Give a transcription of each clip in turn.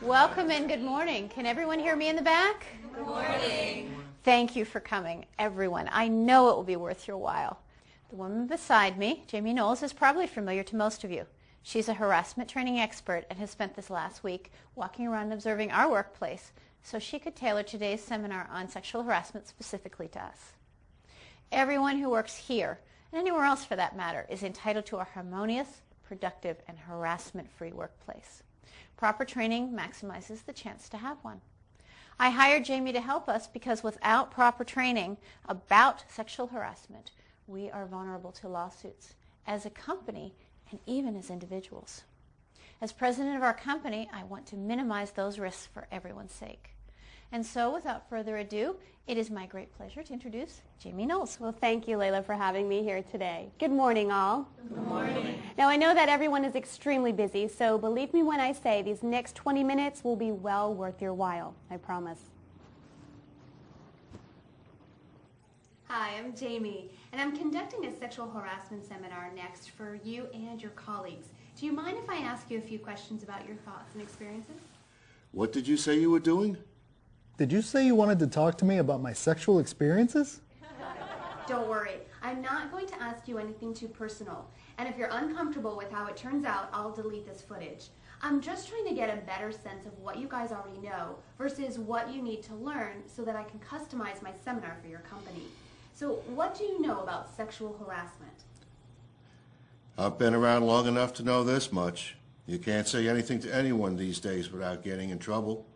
Welcome and good morning. Can everyone hear me in the back? Good morning. Thank you for coming, everyone. I know it will be worth your while. The woman beside me, Jamie Knowles, is probably familiar to most of you. She's a harassment training expert and has spent this last week walking around observing our workplace so she could tailor today's seminar on sexual harassment specifically to us. Everyone who works here, and anywhere else for that matter, is entitled to a harmonious, productive, and harassment-free workplace. Proper training maximizes the chance to have one. I hired Jamie to help us because without proper training about sexual harassment, we are vulnerable to lawsuits as a company and even as individuals. As president of our company, I want to minimize those risks for everyone's sake. And so, without further ado, it is my great pleasure to introduce Jamie Knowles. Well, thank you, Layla, for having me here today. Good morning, all. Good morning. Now, I know that everyone is extremely busy, so believe me when I say these next 20 minutes will be well worth your while. I promise. Hi, I'm Jamie, and I'm conducting a sexual harassment seminar next for you and your colleagues. Do you mind if I ask you a few questions about your thoughts and experiences? What did you say you were doing? Did you say you wanted to talk to me about my sexual experiences? Don't worry, I'm not going to ask you anything too personal. And if you're uncomfortable with how it turns out, I'll delete this footage. I'm just trying to get a better sense of what you guys already know versus what you need to learn so that I can customize my seminar for your company. So what do you know about sexual harassment? I've been around long enough to know this much. You can't say anything to anyone these days without getting in trouble.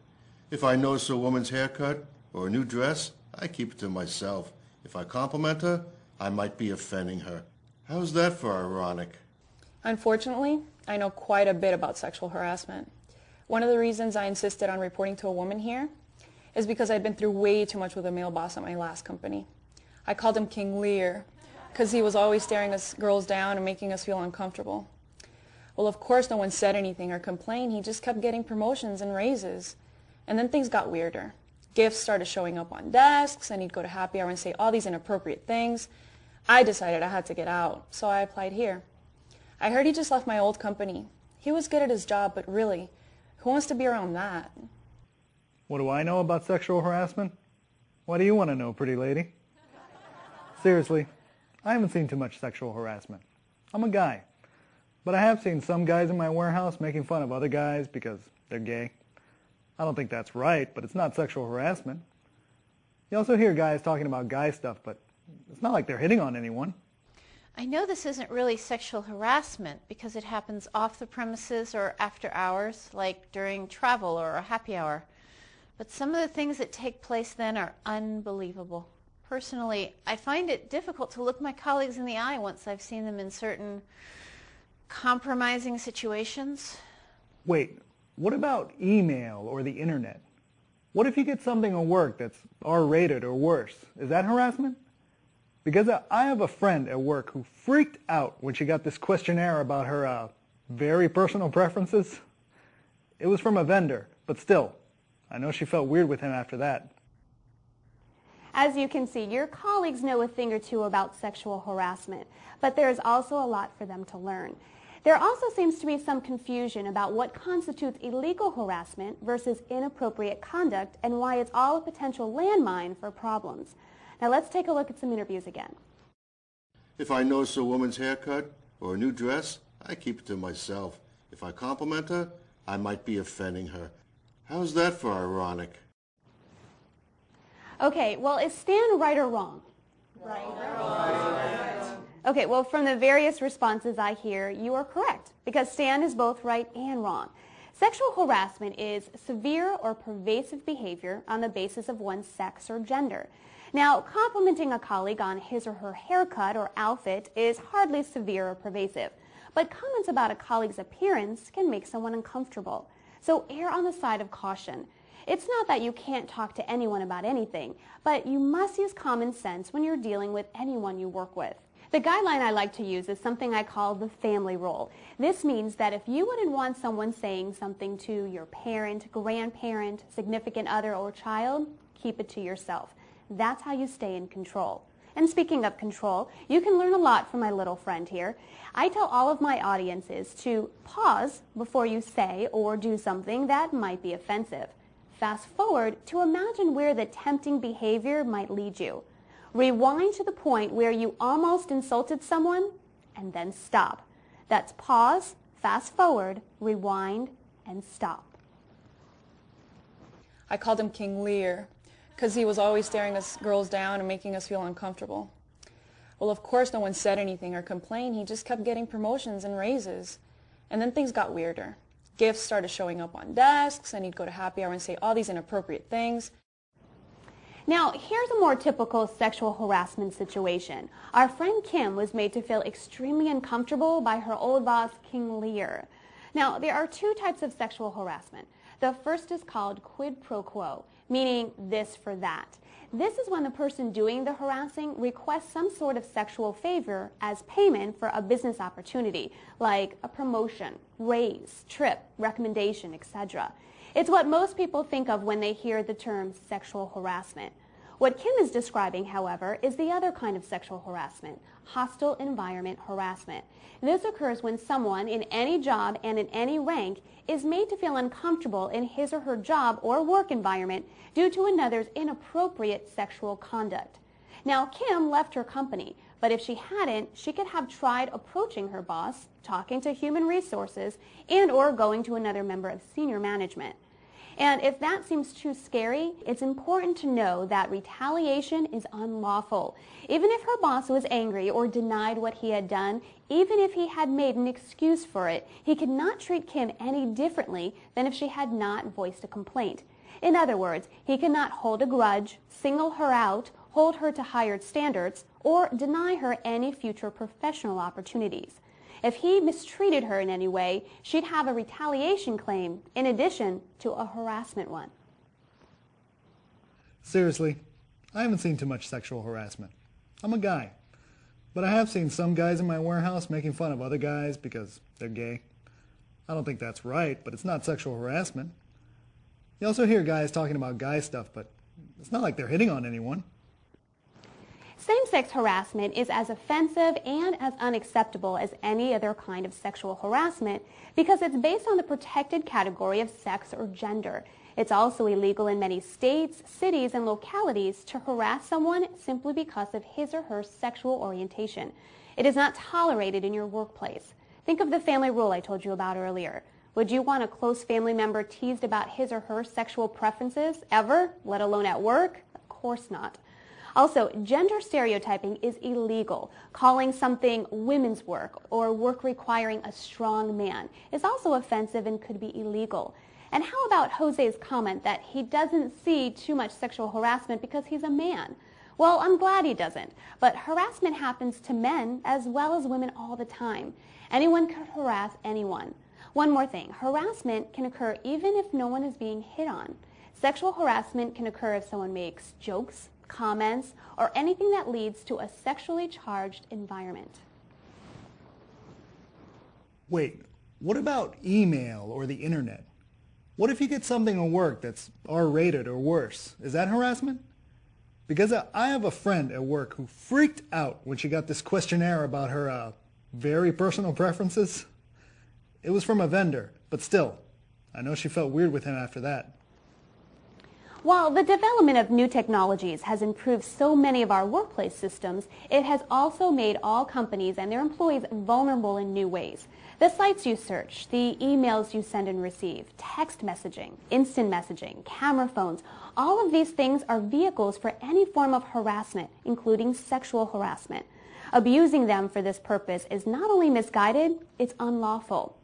If I notice a woman's haircut or a new dress, I keep it to myself. If I compliment her, I might be offending her. How's that for ironic? Unfortunately, I know quite a bit about sexual harassment. One of the reasons I insisted on reporting to a woman here is because I'd been through way too much with a male boss at my last company. I called him King Lear because he was always staring us girls down and making us feel uncomfortable. Well, of course, no one said anything or complained. He just kept getting promotions and raises. And then things got weirder. Gifts started showing up on desks, and he'd go to happy hour and say all these inappropriate things. I decided I had to get out, so I applied here. I heard he just left my old company. He was good at his job, but really, who wants to be around that? What do I know about sexual harassment? What do you want to know, pretty lady? Seriously, I haven't seen too much sexual harassment. I'm a guy. But I have seen some guys in my warehouse making fun of other guys because they're gay. I don't think that's right, but it's not sexual harassment. You also hear guys talking about guy stuff, but it's not like they're hitting on anyone. I know this isn't really sexual harassment because it happens off the premises or after hours, like during travel or a happy hour. But some of the things that take place then are unbelievable. Personally, I find it difficult to look my colleagues in the eye once I've seen them in certain compromising situations. Wait, what about email or the internet? What if you get something at work that's R-rated or worse? Is that harassment? Because I have a friend at work who freaked out when she got this questionnaire about her very personal preferences. It was from a vendor, but still, I know she felt weird with him after that. As you can see, your colleagues know a thing or two about sexual harassment, but there is also a lot for them to learn. There also seems to be some confusion about what constitutes illegal harassment versus inappropriate conduct and why it's all a potential landmine for problems. Now let's take a look at some interviews again. If I notice a woman's haircut or a new dress, I keep it to myself. If I compliment her, I might be offending her. How's that for ironic? Okay, well, is Stan right or wrong? Right. Okay, well, from the various responses I hear, you are correct, because Stan is both right and wrong. Sexual harassment is severe or pervasive behavior on the basis of one's sex or gender. Now, complimenting a colleague on his or her haircut or outfit is hardly severe or pervasive, but comments about a colleague's appearance can make someone uncomfortable. So err on the side of caution. It's not that you can't talk to anyone about anything, but you must use common sense when you're dealing with anyone you work with. The guideline I like to use is something I call the family rule. This means that if you wouldn't want someone saying something to your parent, grandparent, significant other, or child, keep it to yourself. That's how you stay in control. And speaking of control, you can learn a lot from my little friend here. I tell all of my audiences to pause before you say or do something that might be offensive. Fast forward to imagine where the tempting behavior might lead you. Rewind to the point where you almost insulted someone, and then stop. That's pause, fast forward, rewind, and stop. I called him King Lear because he was always staring us girls down and making us feel uncomfortable. Well, of course, no one said anything or complained. He just kept getting promotions and raises. And then things got weirder. Gifts started showing up on desks, and he'd go to happy hour and say all these inappropriate things. Now, here's a more typical sexual harassment situation. Our friend Kim was made to feel extremely uncomfortable by her old boss, King Lear. Now, there are two types of sexual harassment. The first is called quid pro quo, meaning this for that. This is when the person doing the harassing requests some sort of sexual favor as payment for a business opportunity, like a promotion, raise, trip, recommendation, etc. It's what most people think of when they hear the term sexual harassment. What Kim is describing, however, is the other kind of sexual harassment, hostile environment harassment. This occurs when someone in any job and in any rank is made to feel uncomfortable in his or her job or work environment due to another's inappropriate sexual conduct. Now, Kim left her company, but if she hadn't, she could have tried approaching her boss, talking to human resources, and or going to another member of senior management. And if that seems too scary, it's important to know that retaliation is unlawful. Even if her boss was angry or denied what he had done, even if he had made an excuse for it, he could not treat Kim any differently than if she had not voiced a complaint. In other words, he could not hold a grudge, single her out, hold her to higher standards, or deny her any future professional opportunities. If he mistreated her in any way, she'd have a retaliation claim in addition to a harassment one. Seriously, I haven't seen too much sexual harassment. I'm a guy. But I have seen some guys in my warehouse making fun of other guys because they're gay. I don't think that's right, but it's not sexual harassment. You also hear guys talking about guy stuff, but it's not like they're hitting on anyone. Same-sex harassment is as offensive and as unacceptable as any other kind of sexual harassment because it's based on the protected category of sex or gender. It's also illegal in many states, cities, and localities to harass someone simply because of his or her sexual orientation. It is not tolerated in your workplace. Think of the family rule I told you about earlier. Would you want a close family member teased about his or her sexual preferences ever, let alone at work? Of course not. Also, gender stereotyping is illegal. Calling something women's work or work requiring a strong man is also offensive and could be illegal. And how about Jose's comment that he doesn't see too much sexual harassment because he's a man? Well, I'm glad he doesn't, but harassment happens to men as well as women all the time. Anyone could harass anyone. One more thing, harassment can occur even if no one is being hit on. Sexual harassment can occur if someone makes jokes, comments, or anything that leads to a sexually charged environment. Wait, what about email or the internet? What if you get something at work that's R-rated or worse? Is that harassment? Because I have a friend at work who freaked out when she got this questionnaire about her very personal preferences. It was from a vendor, but still, I know she felt weird with him after that. While the development of new technologies has improved so many of our workplace systems, it has also made all companies and their employees vulnerable in new ways. The sites you search, the emails you send and receive, text messaging, instant messaging, camera phones, all of these things are vehicles for any form of harassment, including sexual harassment. Abusing them for this purpose is not only misguided, it's unlawful.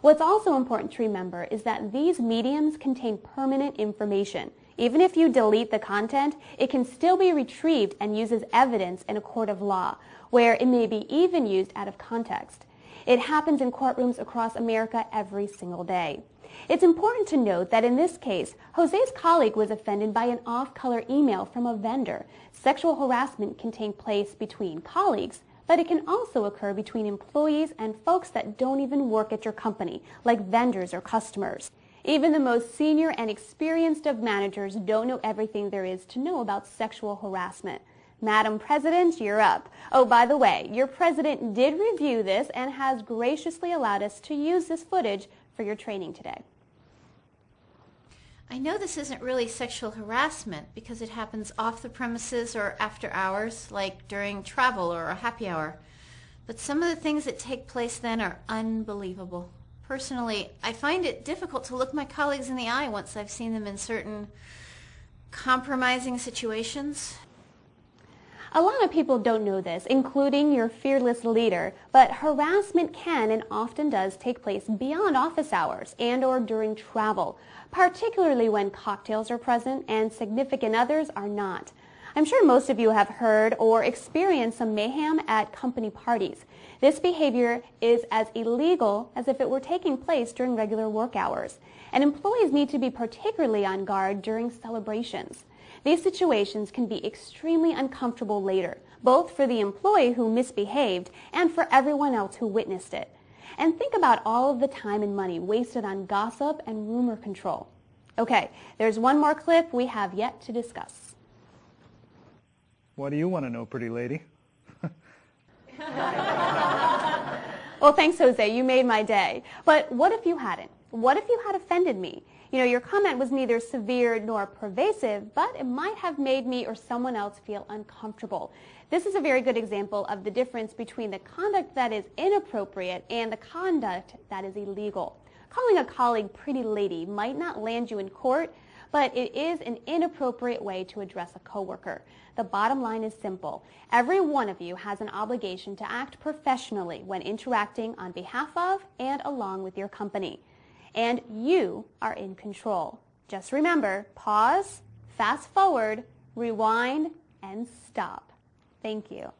What's also important to remember is that these mediums contain permanent information. Even if you delete the content, it can still be retrieved and used as evidence in a court of law, where it may be even used out of context. It happens in courtrooms across America every single day. It's important to note that in this case, Jose's colleague was offended by an off-color email from a vendor. Sexual harassment can take place between colleagues, but it can also occur between employees and folks that don't even work at your company, like vendors or customers. Even the most senior and experienced of managers don't know everything there is to know about sexual harassment. Madam President, you're up. Oh, by the way, your president did review this and has graciously allowed us to use this footage for your training today. I know this isn't really sexual harassment because it happens off the premises or after hours, like during travel or a happy hour. But some of the things that take place then are unbelievable. Personally, I find it difficult to look my colleagues in the eye once I've seen them in certain compromising situations. A lot of people don't know this, including your fearless leader, but harassment can and often does take place beyond office hours and or during travel, particularly when cocktails are present and significant others are not. I'm sure most of you have heard or experienced some mayhem at company parties. This behavior is as illegal as if it were taking place during regular work hours, and employees need to be particularly on guard during celebrations. These situations can be extremely uncomfortable later, both for the employee who misbehaved and for everyone else who witnessed it. And think about all of the time and money wasted on gossip and rumor control. Okay, there's one more clip we have yet to discuss. What do you want to know, pretty lady? Well, thanks, Jose. You made my day. But what if you hadn't? What if you had offended me? You know, your comment was neither severe nor pervasive, but it might have made me or someone else feel uncomfortable. This is a very good example of the difference between the conduct that is inappropriate and the conduct that is illegal. Calling a colleague pretty lady might not land you in court, but it is an inappropriate way to address a coworker. The bottom line is simple. Every one of you has an obligation to act professionally when interacting on behalf of and along with your company. And you are in control. Just remember, pause, fast forward, rewind, and stop. Thank you.